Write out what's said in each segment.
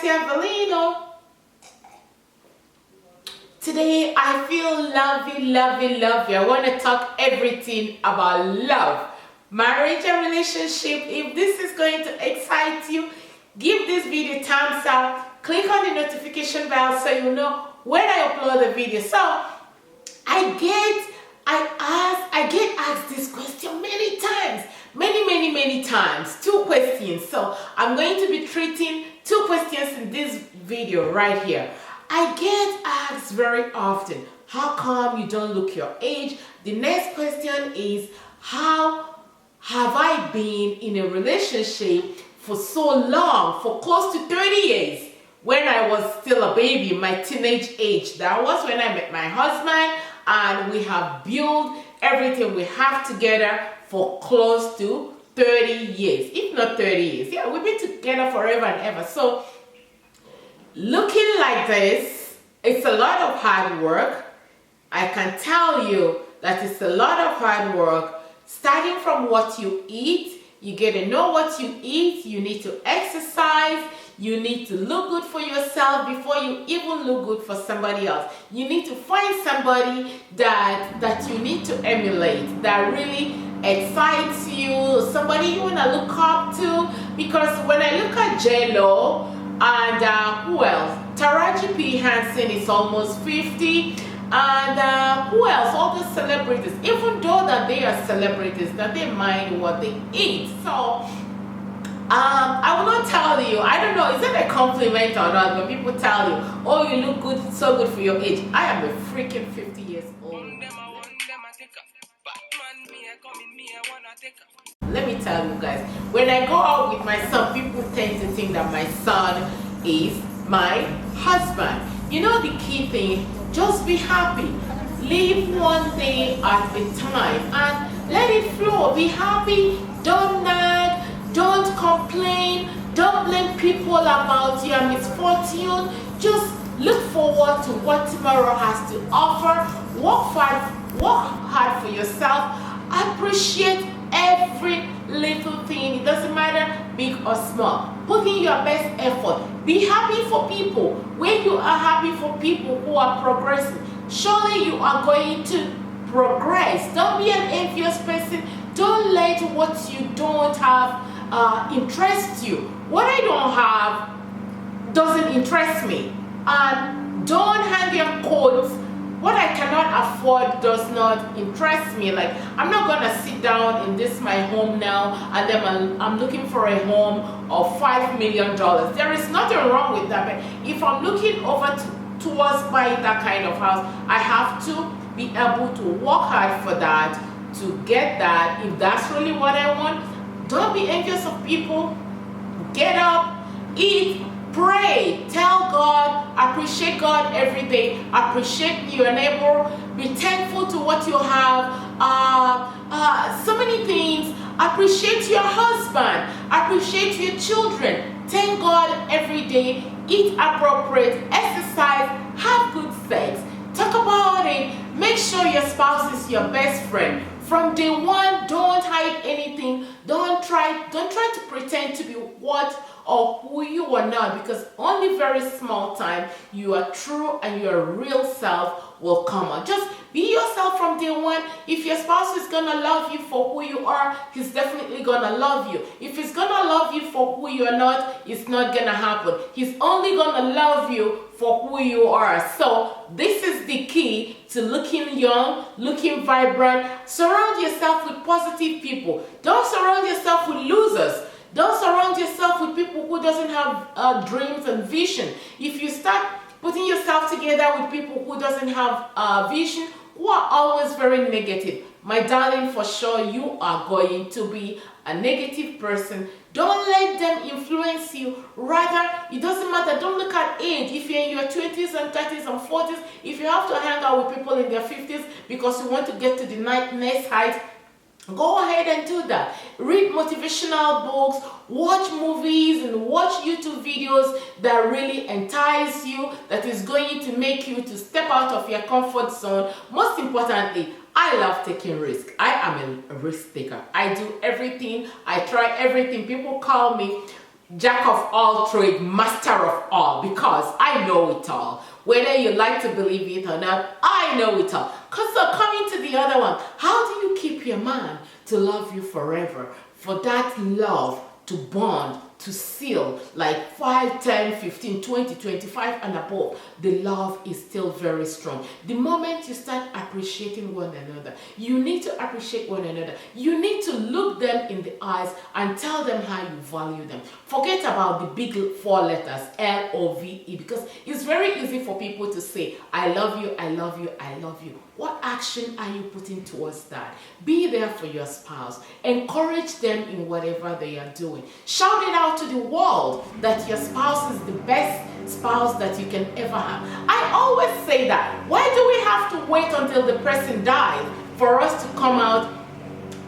Kartiavelino. Today I feel lovey. I want to talk everything about love, marriage and relationship. If this is going to excite you, give this video a thumbs up. Click on the notification bell so you know when I upload the video. So I get asked this question many times, many times. 2 questions. So I'm going to be treating 2 questions in this video right here. I get asked very often, how come you don't look your age? The next question is, how have I been in a relationship for so long, for close to 30 years? When I was still a baby, my teenage age, that was when I met my husband, and we have built everything we have together for close to 30 years, if not 30 years. Yeah, we've been together forever and ever. So looking like this, it's a lot of hard work. I can tell you that it's a lot of hard work, starting from what you eat. You get to know what you eat. You need to exercise. You need to look good for yourself before you even look good for somebody else. You need to find somebody that you need to emulate, that really excites you, somebody you want to look up to. Because when I look at J-Lo and who else? Taraji P. Henson is almost 50. And who else? All the celebrities. Even though that they are celebrities, that they mind what they eat. So I will not tell you, I don't know, is it a compliment or not when people tell you, oh, you look good, so good for your age. I am a freaking 50 years old. Let me tell you guys, when I go out with my son, people tend to think that my son is my husband. You know the key thing, just be happy. Live one day at a time and let it flow. Be happy, don't nag, don't complain, don't blame people about your misfortune. Just look forward to what tomorrow has to offer. Work hard for yourself. Appreciate every little thing. It doesn't matter big or small. Put in your best effort. Be happy for people. When you are happy for people who are progressing, surely you are going to progress. Don't be an envious person. Don't let what you don't have interest you. What I don't have doesn't interest me. And don't hang your coats. What I cannot afford does not interest me. Like, I'm not gonna sit down in this my home now and then I'm looking for a home of $5 million. There is nothing wrong with that. But if I'm looking over towards buying that kind of house, I have to be able to work hard for that, to get that. If that's really what I want, don't be envious of people. Get up, eat, pray, tell God, appreciate God every day, appreciate your neighbor, be thankful to what you have. So many things. Appreciate your husband, appreciate your children, thank God every day, eat appropriate, exercise, have good sex, talk about it, make sure your spouse is your best friend. From day one, don't hide anything. Don't try to pretend to be what or who you are not, because only very small time your true and your real self will come out. Just be yourself from day one. If your spouse is gonna love you for who you are, he's definitely gonna love you. If he's gonna love you for who you are not, it's not gonna happen. He's only gonna love you for who you are. So this is the key to looking young, looking vibrant. Surround yourself with positive people. Don't surround yourself with losers. Don't surround yourself with people who doesn't have dreams and vision. If you start putting yourself together with people who doesn't have vision, who are always very negative, my darling, for sure you are going to be a negative person. Don't let them influence you. Rather, it doesn't matter. Don't look at age. If you're in your 20s and 30s and 40s, if you have to hang out with people in their 50s because you want to get to the next height, go ahead and do that. Read motivational books, watch movies, and watch YouTube videos that really entice you, that is going to make you to step out of your comfort zone. Most importantly, I love taking risks. I am a risk taker. I do everything. I try everything. People call me jack of all trades, master of all, because I know it all. Whether you like to believe it or not, I know it all. Because so coming to the other one, how do you keep your man to love you forever? For that love to bond, to seal like 5, 10, 15, 20, 25 and above, the love is still very strong. The moment you start appreciating one another, you need to appreciate one another. You need to look them in the eyes and tell them how you value them. Forget about the big 4 letters, L-O-V-E, because it's very easy for people to say, I love you, I love you, I love you. What action are you putting towards that? Be there for your spouse. Encourage them in whatever they are doing. Shout it out to the world that your spouse is the best spouse that you can ever have. I always say that. Why do we have to wait until the person dies for us to come out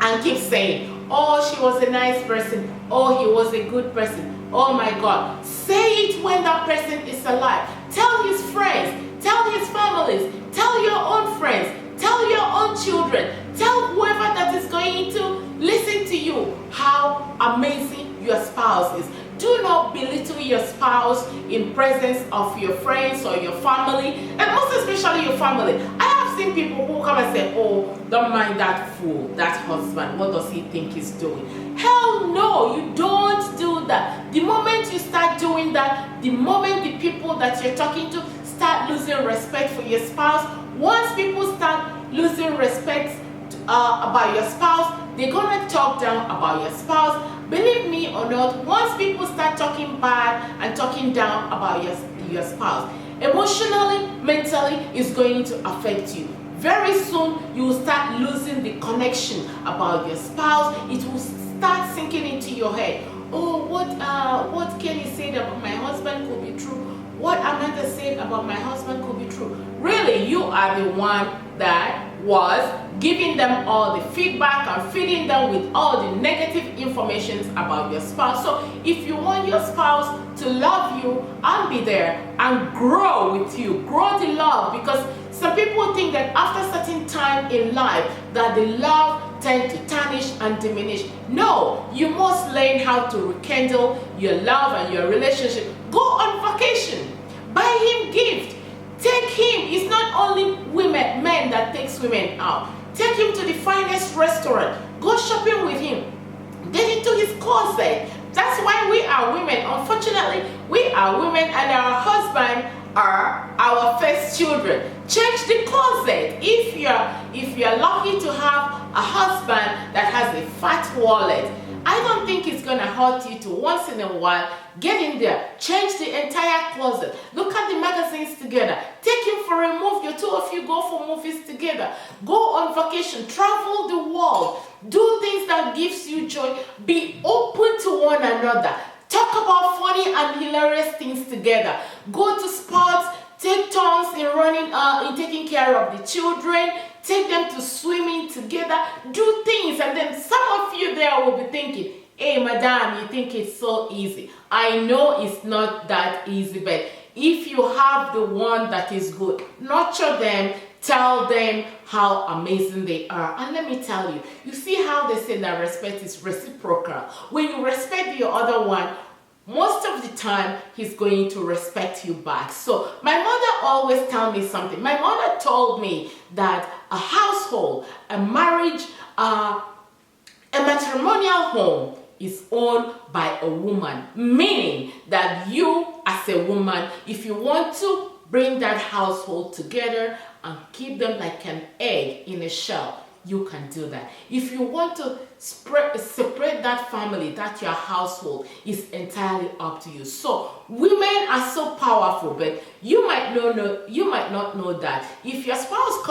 and keep saying, oh, she was a nice person, oh, he was a good person, oh my God. Say it when that person is alive. Tell his friends, tell his families, tell your own friends, tell your own children, tell whoever that is going to listen to you how amazing your spouse is. Do not belittle your spouse in presence of your friends or your family, and most especially your family. I have seen people who come and say, oh, don't mind that fool, that husband, what does he think he's doing? Hell no, you don't do that. The moment you start doing that, the moment the people that you're talking to start losing respect for your spouse, once people start losing respect about your spouse, they're gonna talk down about your spouse. Believe me or not, once people start talking bad and talking down about your spouse, emotionally, mentally, it's going to affect you. Very soon, you will start losing the connection about your spouse. It will start sinking into your head. Oh, what Kenny said about my husband could be true. What Amanda said about my husband could be true. Really, you are the one that was giving them all the feedback and feeding them with all the negative information about your spouse. So if you want your spouse to love you and be there and grow with you, grow the love, because some people think that after a certain time in life that the love tends to tarnish and diminish. No, you must learn how to rekindle your love and your relationship. Go on vacation, buy him gift. Take him. It's not only men that takes women out. Take him to the finest restaurant. Go shopping with him. Get into his closet. That's why we are women. Unfortunately, we are women and our husband are our first children. Change the closet. If you're lucky to have a husband that has a fat wallet, I don't think it's gonna hurt you to once in a while get in there, change the entire closet, look at the magazines together, take him for a movie, your 2 of you go for movies together, go on vacation, travel the world, do things that gives you joy, be open to one another, talk about funny and hilarious things together, go to sports, take turns in running, in taking care of the children, take them to swimming together, do things, and then some of you there will be thinking, hey madam, you think it's so easy. I know it's not that easy, but if you have the one that is good, nurture them, tell them how amazing they are. And let me tell you, you see how they say that respect is reciprocal. When you respect your other one, most of the time he's going to respect you back. So my mother always tell me something. My mother told me that a household, a marriage, a matrimonial home is owned by a woman, meaning that you as a woman, if you want to bring that household together and keep them like an egg in a shell, you can do that. If you want to separate that family, that your household, is entirely up to you. So women are so powerful, but you might not know that if your spouse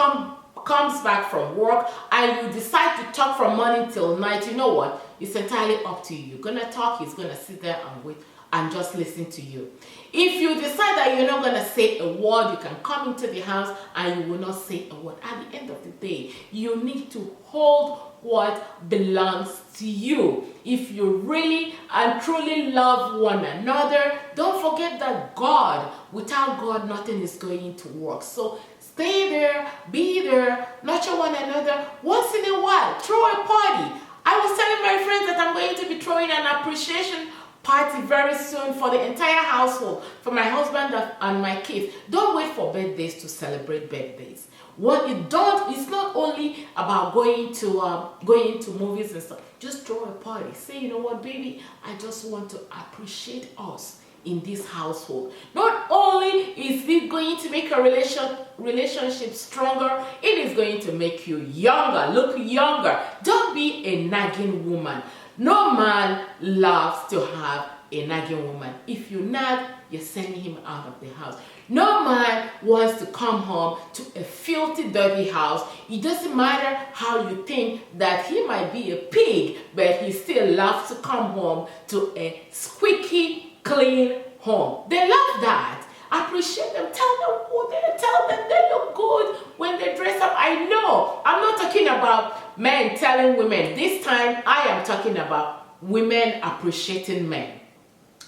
comes back from work and you decide to talk from morning till night, you know what? It's entirely up to you. You're gonna talk, he's gonna sit there and wait and just listen to you. If you decide that you're not going to say a word, you can come into the house and you will not say a word. At the end of the day, you need to hold what belongs to you. If you really and truly love one another, don't forget that God, without God, nothing is going to work. So stay there, be there, nurture one another. Once in a while, throw a party. I was telling my friends that I'm going to be throwing an appreciation party very soon for the entire household, for my husband and my kids. Don't wait for birthdays to celebrate birthdays. What you don't, it's not only about going to movies and stuff. Just throw a party. Say, you know what, baby, I just want to appreciate us in this household. Not only is it going to make a relationship stronger, it is going to make you younger, look younger. Don't be a nagging woman. No man loves to have a nagging woman. If you nag, you're sending him out of the house. No man wants to come home to a filthy, dirty house. It doesn't matter how you think that he might be a pig, but he still loves to come home to a squeaky, clean home. They love that. Appreciate them. Tell them who they tell them they look good when they dress up. I know. I'm not talking about men telling women. This time I am talking about women appreciating men.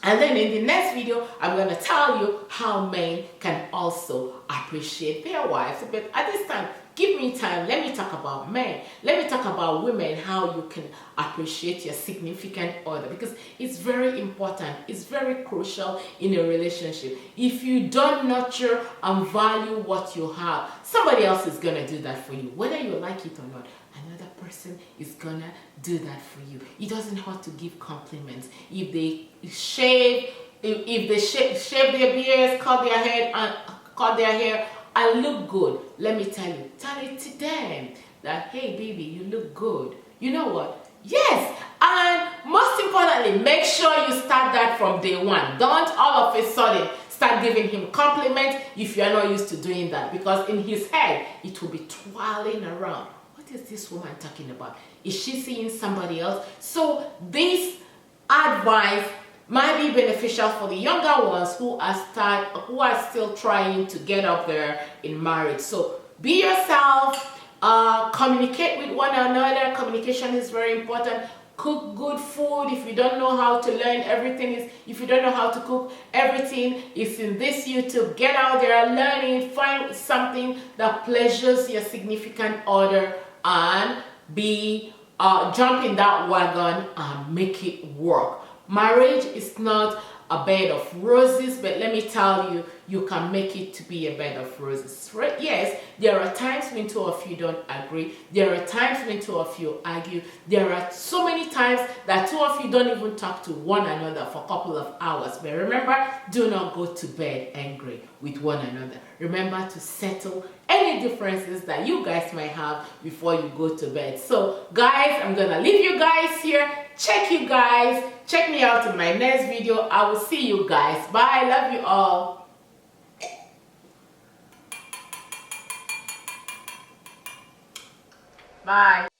And then in the next video, I'm going to tell you how men can also appreciate their wives. But at this time, give me time. Let me talk about men. Let me talk about women, how you can appreciate your significant other. Because it's very important. It's very crucial in a relationship. If you don't nurture and value what you have, somebody else is going to do that for you. Whether you like it or not, another person is gonna do that for you. It doesn't have to give compliments. If they shave, if they shave their beards, cut their hair and look good, let me tell it to them that, hey baby, you look good. You know what? Yes, and most importantly, make sure you start that from day one. Don't all of a sudden start giving him compliments if you are not used to doing that, because in his head it will be twirling around. What is this woman talking about? Is she seeing somebody else? So this advice might be beneficial for the younger ones who are still trying to get up there in marriage. So be yourself, communicate with one another. Communication is very important. Cook good food. If you don't know how to learn, if you don't know how to cook, everything is in this YouTube. Get out there, learn it, find something that pleasures your significant other, and jump in that wagon and make it work. Marriage is not a bed of roses, but let me tell you, you can make it to be a bed of roses. Right? Yes, there are times when two of you don't agree. There are times when two of you argue. There are so many times that two of you don't even talk to one another for a couple of hours. But remember, do not go to bed angry with one another. Remember to settle any differences that you guys might have before you go to bed. So guys, I'm gonna leave you guys here. Check me out in my next video. I will see you guys. Bye. Love you all. Bye.